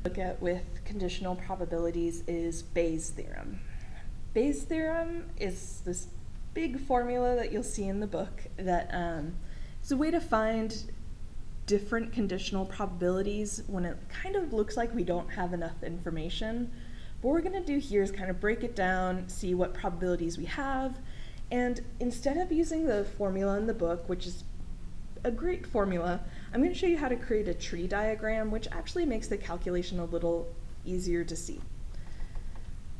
Look at with conditional probabilities is Bayes' theorem. Bayes' theorem is this big formula that you'll see in the book that is a way to find different conditional probabilities when it kind of looks like we don't have enough information. What we're going to do here is kind of break it down, see what probabilities we have, and instead of using the formula in the book, which is a great formula, I'm going to show you how to create a tree diagram, which actually makes the calculation a little easier to see.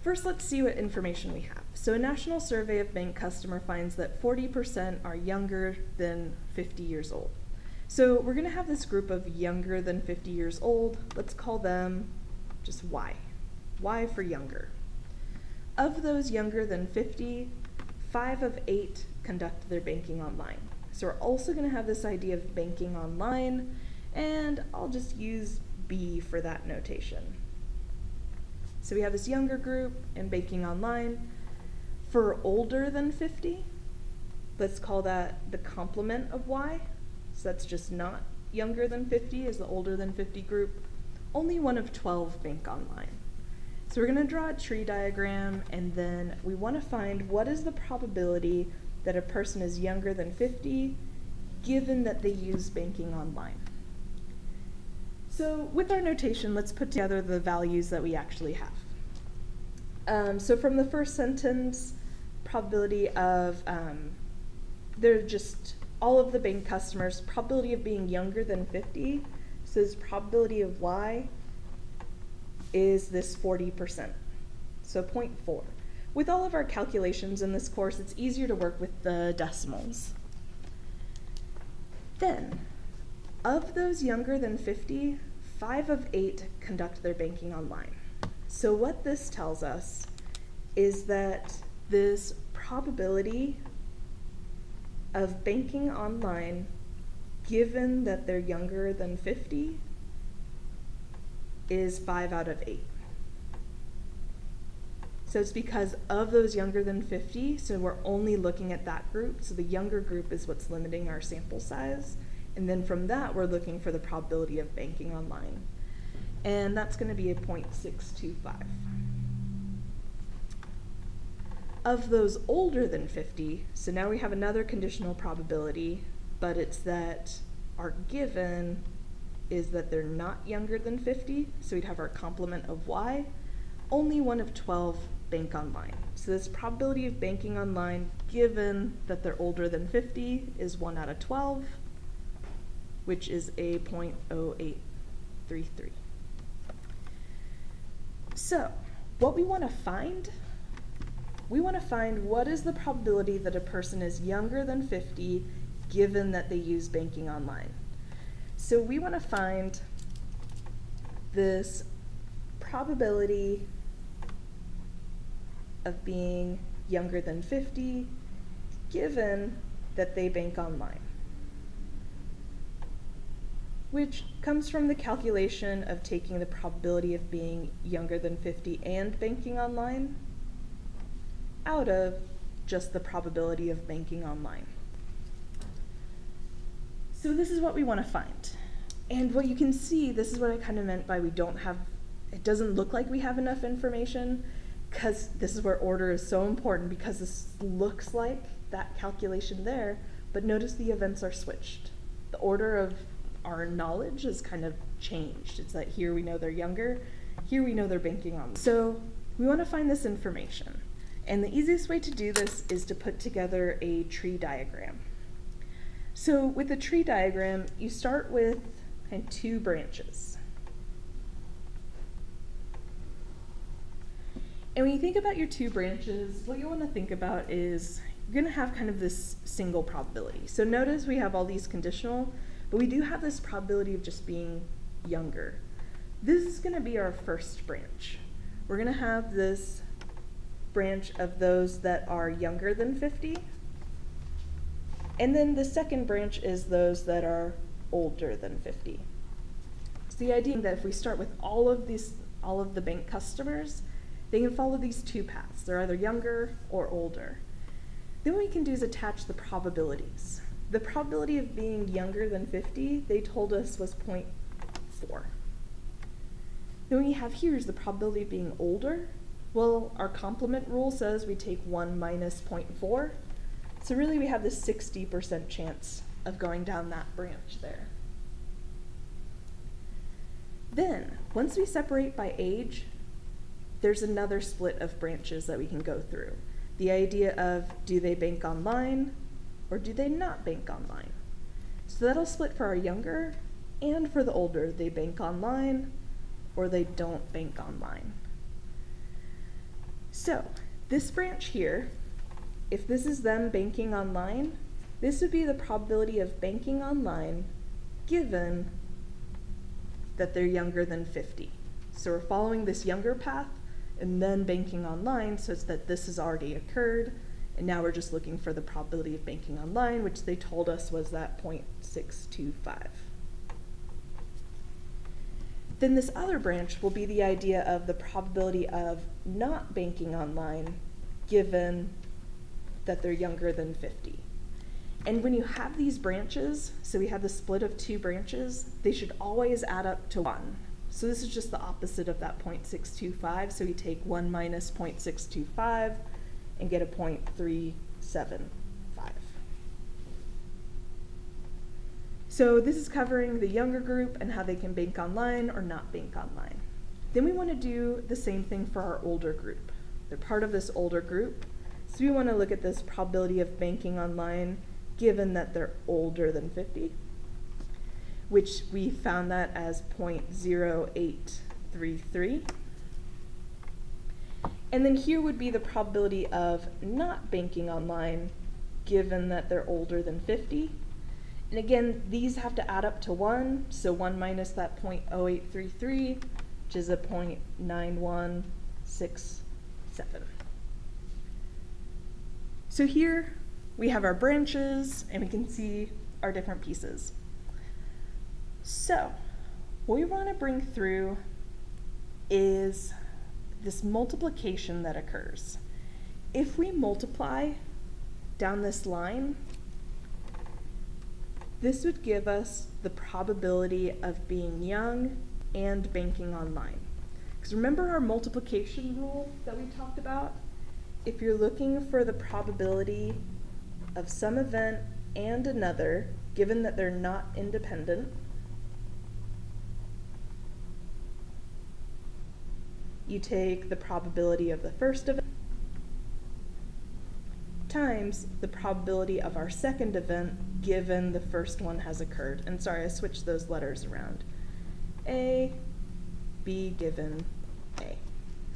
First, let's see what information we have. So a national survey of bank customers finds that 40% are younger than 50 years old. So we're going to have this group of younger than 50 years old. Let's call them just Y. Y for younger. Of those younger than 50, 5 of 8 conduct their banking online. So we're also going to have this idea of banking online, and I'll just use B for that notation. So we have this younger group and banking online. For older than 50, let's call that the complement of Y. So that's just not younger than 50 is the older than 50 group. Only 1 of 12 bank online. So we're going to draw a tree diagram, and then we want to find what is the probability that a person is younger than 50 given that they use banking online. So with our notation, let's put together the values that we actually have. So from the first sentence, probability of, they're just all of the bank customers, probability of being younger than 50, so this probability of Y is this 40%, so 0.4. With all of our calculations in this course, it's easier to work with the decimals. Then, of those younger than 50, 5 of 8 conduct their banking online. So what this tells us is that this probability of banking online, given that they're younger than 50, is 5 out of 8. So it's because of those younger than 50, so we're only looking at that group. So the younger group is what's limiting our sample size. And then from that, we're looking for the probability of banking online. And that's going to be a 0.625. Of those older than 50, so now we have another conditional probability, but it's that our given is that they're not younger than 50, so we'd have our complement of Y. Only 1 of 12 bank online. So this probability of banking online, given that they're older than 50, is 1 out of 12, which is a 0.0833. So what we want to find what is the probability that a person is younger than 50 given that they use banking online. So we want to find this probability of being younger than 50 given that they bank online, which comes from the calculation of taking the probability of being younger than 50 and banking online out of just the probability of banking online. So this is what we want to find. And what you can see, this is what I kind of meant by it doesn't look like we have enough information, because this is where order is so important, because this looks like that calculation there, but notice the events are switched. The order of our knowledge is kind of changed. It's that here we know they're younger, here we know they're banking on. So we want to find this information. And the easiest way to do this is to put together a tree diagram. So with the tree diagram, you start with kind of 2 branches. And when you think about your 2 branches, what you want to think about is you're going to have kind of this single probability. So notice we have all these conditional, but we do have this probability of just being younger. This is going to be our first branch. We're going to have this branch of those that are younger than 50. And then the second branch is those that are older than 50. So the idea that if we start with all of the bank customers, they can follow these 2 paths. They're either younger or older. Then what we can do is attach the probabilities. The probability of being younger than 50, they told us was 0.4. Then what you have here is the probability of being older. Well, our complement rule says we take 1 minus 0.4. So really we have this 60% chance of going down that branch there. Then, once we separate by age, there's another split of branches that we can go through. The idea of, do they bank online or do they not bank online? So that'll split for our younger and for the older. They bank online or they don't bank online. So this branch here, if this is them banking online, this would be the probability of banking online given that they're younger than 50. So we're following this younger path and then banking online such that this has already occurred, and now we're just looking for the probability of banking online, which they told us was that 0.625. Then this other branch will be the idea of the probability of not banking online given that they're younger than 50. And when you have these branches, so we have the split of 2 branches, they should always add up to 1. So this is just the opposite of that 0.625. So we take 1 minus 0.625 and get a 0.375. So this is covering the younger group and how they can bank online or not bank online. Then we want to do the same thing for our older group. They're part of this older group. So we want to look at this probability of banking online given that they're older than 50, which we found that as 0.0833. And then here would be the probability of not banking online given that they're older than 50. And again, these have to add up to 1, so 1 minus that 0.0833, which is a 0.9167. So here we have our branches and we can see our different pieces. So what we want to bring through is this multiplication that occurs. If we multiply down this line, this would give us the probability of being young and banking online. Because remember our multiplication rule that we talked about? If you're looking for the probability of some event and another, given that they're not independent, you take the probability of the first event times the probability of our second event given the first one has occurred. And sorry, I switched those letters around. A, B given A.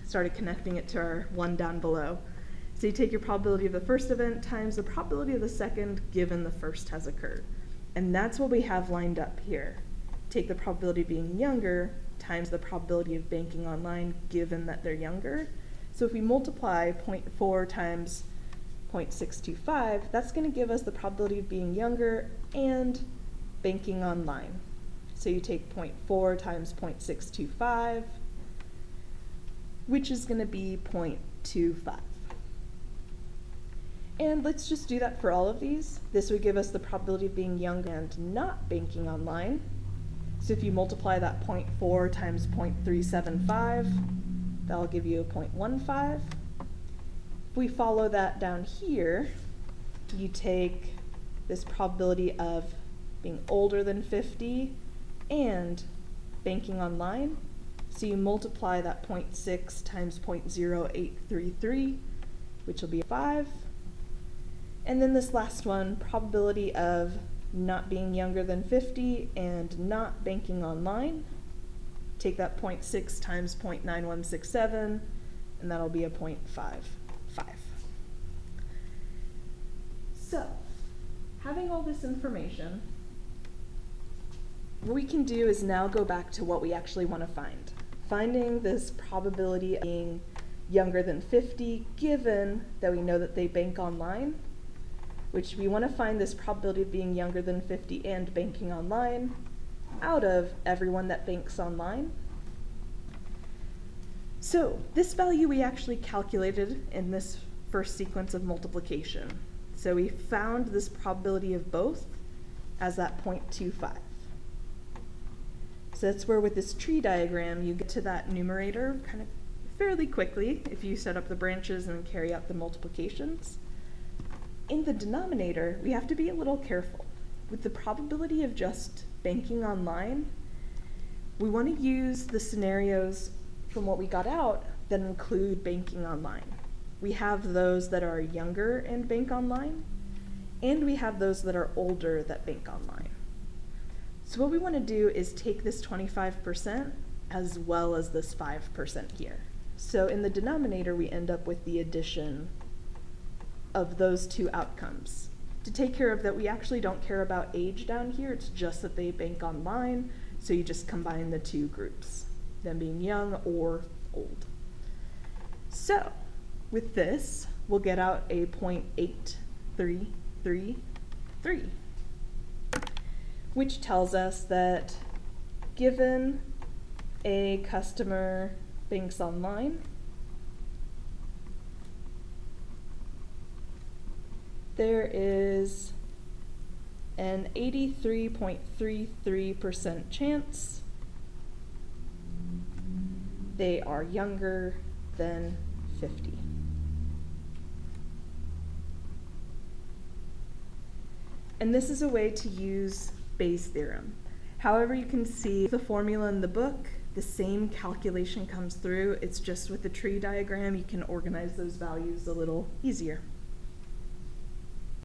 Started connecting it to our one down below. So you take your probability of the first event times the probability of the second given the first has occurred. And that's what we have lined up here. Take the probability of being younger times the probability of banking online given that they're younger. So if we multiply 0.4 times 0.625, that's going to give us the probability of being younger and banking online. So you take 0.4 times 0.625, which is going to be 0.25. And let's just do that for all of these. This would give us the probability of being young and not banking online. So if you multiply that 0.4 times 0.375, that'll give you a 0.15. If we follow that down here, you take this probability of being older than 50 and banking online. So you multiply that 0.6 times 0.0833, which will be 5. And then this last one, probability of not being younger than 50 and not banking online. Take that 0.6 times 0.9167, and that'll be a 0.55. So, having all this information, what we can do is now go back to what we actually want to find. Finding this probability of being younger than 50, given that we know that they bank online, which we want to find this probability of being younger than 50 and banking online out of everyone that banks online. So this value we actually calculated in this first sequence of multiplication. So we found this probability of both as that 0.25. So that's where with this tree diagram, you get to that numerator kind of fairly quickly if you set up the branches and carry out the multiplications. In the denominator, we have to be a little careful. With the probability of just banking online, we want to use the scenarios from what we got out that include banking online. We have those that are younger and bank online, and we have those that are older that bank online. So what we want to do is take this 25% as well as this 5% here. So in the denominator, we end up with the addition of those two outcomes. To take care of that, we actually don't care about age down here, it's just that they bank online, so you just combine the two groups, them being young or old. So with this, we'll get out a 0.8333, which tells us that given a customer banks online, there is an 83.33% chance they are younger than 50. And this is a way to use Bayes' theorem. However, you can see the formula in the book, the same calculation comes through. It's just with the tree diagram, you can organize those values a little easier.